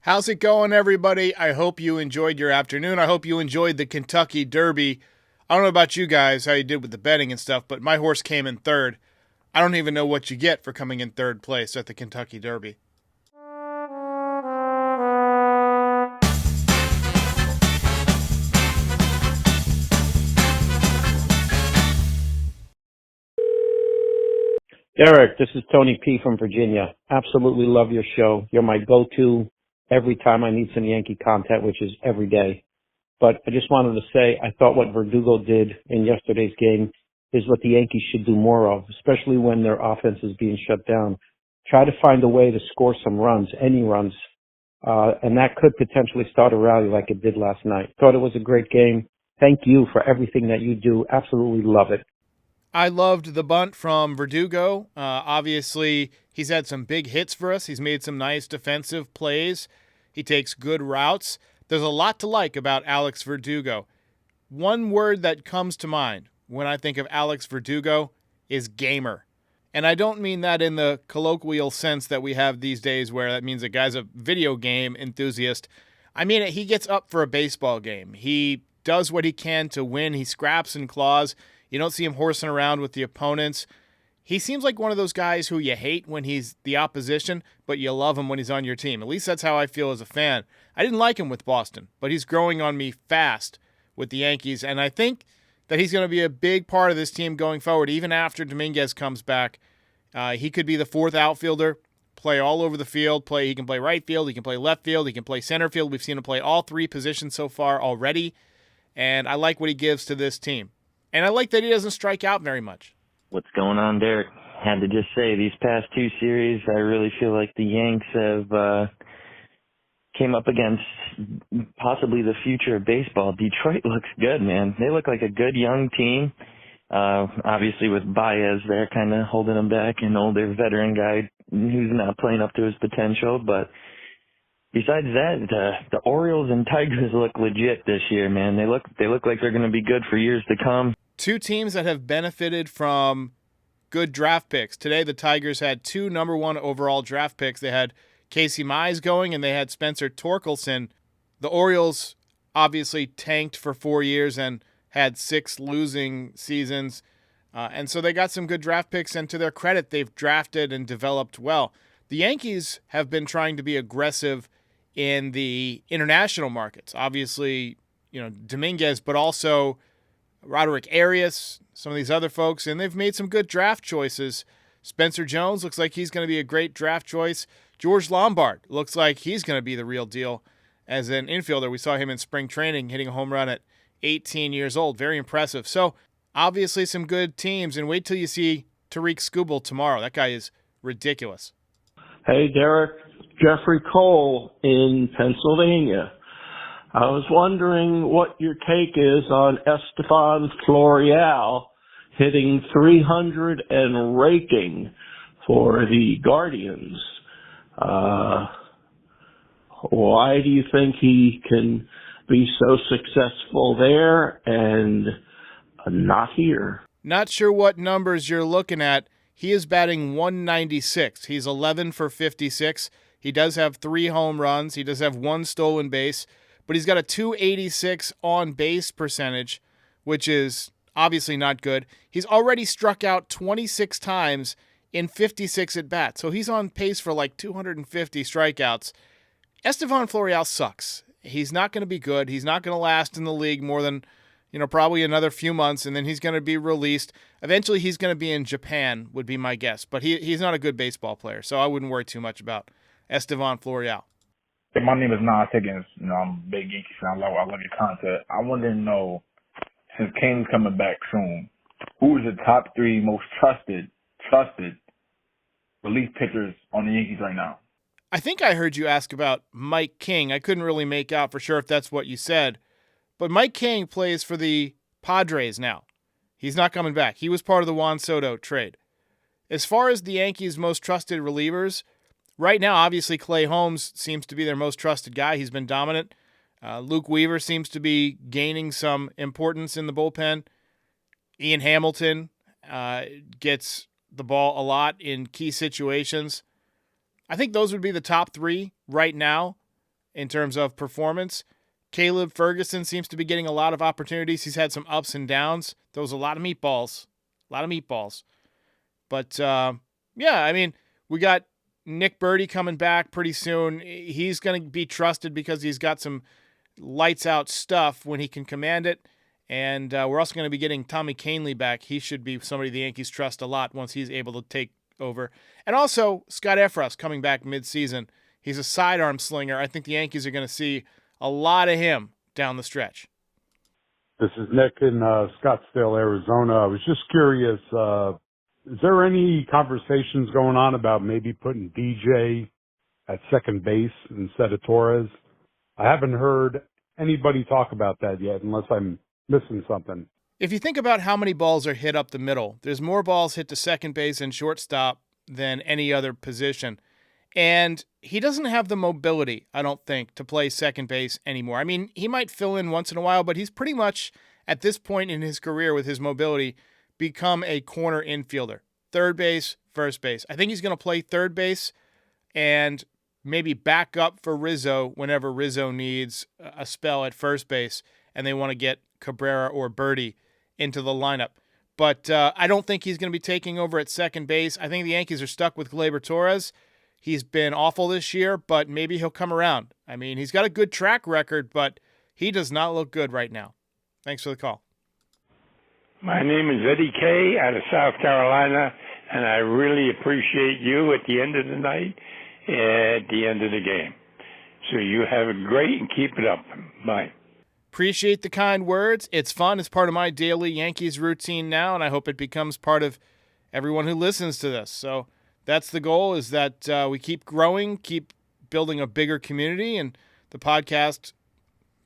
How's it going, everybody? I hope you enjoyed your afternoon. I hope you enjoyed the Kentucky Derby. I don't know about you guys, how you did with the betting and stuff, but my horse came in third. I don't even know what you get for coming in third place at the Kentucky Derby. Derek, this is Tony P. from Virginia. Absolutely love your show. You're my go-to every time I need some Yankee content, which is every day. But I just wanted to say I thought what Verdugo did in yesterday's game is what the Yankees should do more of, especially when their offense is being shut down. Try to find a way to score some runs, any runs, and that could potentially start a rally like it did last night. Thought it was a great game. Thank you for everything that you do. Absolutely love it. I loved the bunt from Verdugo. Obviously, he's had some big hits for us. He's made some nice defensive plays. He takes good routes. There's a lot to like about Alex Verdugo. One word that comes to mind when I think of Alex Verdugo is gamer. And I don't mean that in the colloquial sense that we have these days where that means a guy's a video game enthusiast. I mean, he gets up for a baseball game. He does what he can to win. He scraps and claws. You don't see him horsing around with the opponents. He seems like one of those guys who you hate when he's the opposition, but you love him when he's on your team. At least that's how I feel as a fan. I didn't like him with Boston, but he's growing on me fast with the Yankees, and I think that he's going to be a big part of this team going forward, even after Dominguez comes back. He could be the fourth outfielder, play all over the field. He can play right field, he can play left field, he can play center field. We've seen him play all three positions so far already, and I like what he gives to this team. And I like that he doesn't strike out very much. What's going on, Derek? Had to just say, these past two series, I really feel like the Yanks have came up against possibly the future of baseball. Detroit looks good, man. They look like a good young team. Obviously with Baez there kind of holding them back, an older veteran guy who's not playing up to his potential. But besides that, the Orioles and Tigers look legit this year, man. They look like they're going to be good for years to come. Two teams that have benefited from good draft picks. Today, the Tigers had two number one overall draft picks. They had Casey Mize going, and they had Spencer Torkelson. The Orioles obviously tanked for 4 years and had 6 losing seasons. And so they got some good draft picks, and to their credit, they've drafted and developed well. The Yankees have been trying to be aggressive in the international markets. Obviously, Dominguez, but also Roderick Arias, some of these other folks, and they've made some good draft choices. Spencer Jones looks like he's going to be a great draft choice. George Lombard looks like he's going to be the real deal as an infielder. We saw him in spring training hitting a home run at 18 years old. Very impressive. So, obviously some good teams, and wait till you see Tariq Skubal tomorrow. That guy is ridiculous. Hey, Derek. Jeffrey Cole in Pennsylvania. I was wondering what your take is on Estevan Florial hitting 300 and raking for the Guardians. Why do you think he can be so successful there and not here? Not sure what numbers you're looking at. He is batting 196. He's 11 for 56. He does have 3 home runs. He does have 1 stolen base, but he's got a 286 on-base percentage, which is obviously not good. He's already struck out 26 times in 56 at-bats, so he's on pace for like 250 strikeouts. Estevan Florial sucks. He's not going to be good. He's not going to last in the league more than, probably another few months, and then he's going to be released. Eventually, he's going to be in Japan, would be my guess, but he's not a good baseball player, so I wouldn't worry too much about Estevan Florial. Hey, my name is Nas Higgins. I'm a big Yankee fan. I love your content. I want to know, since Kane's coming back soon, who is the top 3 most trusted relief pitchers on the Yankees right now? I think I heard you ask about Mike King. I couldn't really make out for sure if that's what you said, but Mike King plays for the Padres now. He's not coming back. He was part of the Juan Soto trade. As far as the Yankees' most trusted relievers, right now, obviously, Clay Holmes seems to be their most trusted guy. He's been dominant. Luke Weaver seems to be gaining some importance in the bullpen. Ian Hamilton gets the ball a lot in key situations. I think those would be the top 3 right now. in terms of performance. Caleb Ferguson seems to be getting a lot of opportunities. He's had some ups and downs. Those a lot of meatballs. But, yeah, I mean, we got Nick Birdie coming back pretty soon. He's going to be trusted because he's got some lights-out stuff when he can command it. And we're also going to be getting Tommy Kahnle back. He should be somebody the Yankees trust a lot once he's able to take over. And also, Scott Effross coming back mid-season. He's a sidearm slinger. I think the Yankees are going to see a lot of him down the stretch. This is Nick in Scottsdale, Arizona. I was just curious, is there any conversations going on about maybe putting DJ at second base instead of Torres? I haven't heard anybody talk about that yet, unless I'm missing something. If you think about how many balls are hit up the middle, there's more balls hit to second base and shortstop than any other position. And he doesn't have the mobility, I don't think, to play second base anymore. I mean, he might fill in once in a while, but he's pretty much, at this point in his career with his mobility, become a corner infielder. Third base, first base. I think he's going to play third base and maybe back up for Rizzo whenever Rizzo needs a spell at first base and they want to get Cabrera or Birdie into the lineup. But I don't think he's going to be taking over at second base. I think the Yankees are stuck with Gleyber Torres. He's been awful this year, but maybe he'll come around. I mean, he's got a good track record, but he does not look good right now. Thanks for the call. My name is Eddie K. out of South Carolina, and I really appreciate you at the end of the night, at the end of the game. So you have it great and keep it up. Bye. Appreciate the kind words. It's fun. It's part of my daily Yankees routine now, and I hope it becomes part of everyone who listens to this. So that's the goal, is that we keep growing, keep building a bigger community, and the podcast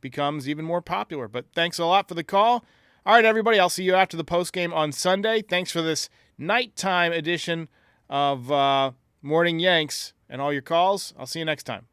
becomes even more popular. But thanks a lot for the call. All right, everybody, I'll see you after the postgame on Sunday. Thanks for this nighttime edition of Morning Yanks and all your calls. I'll see you next time.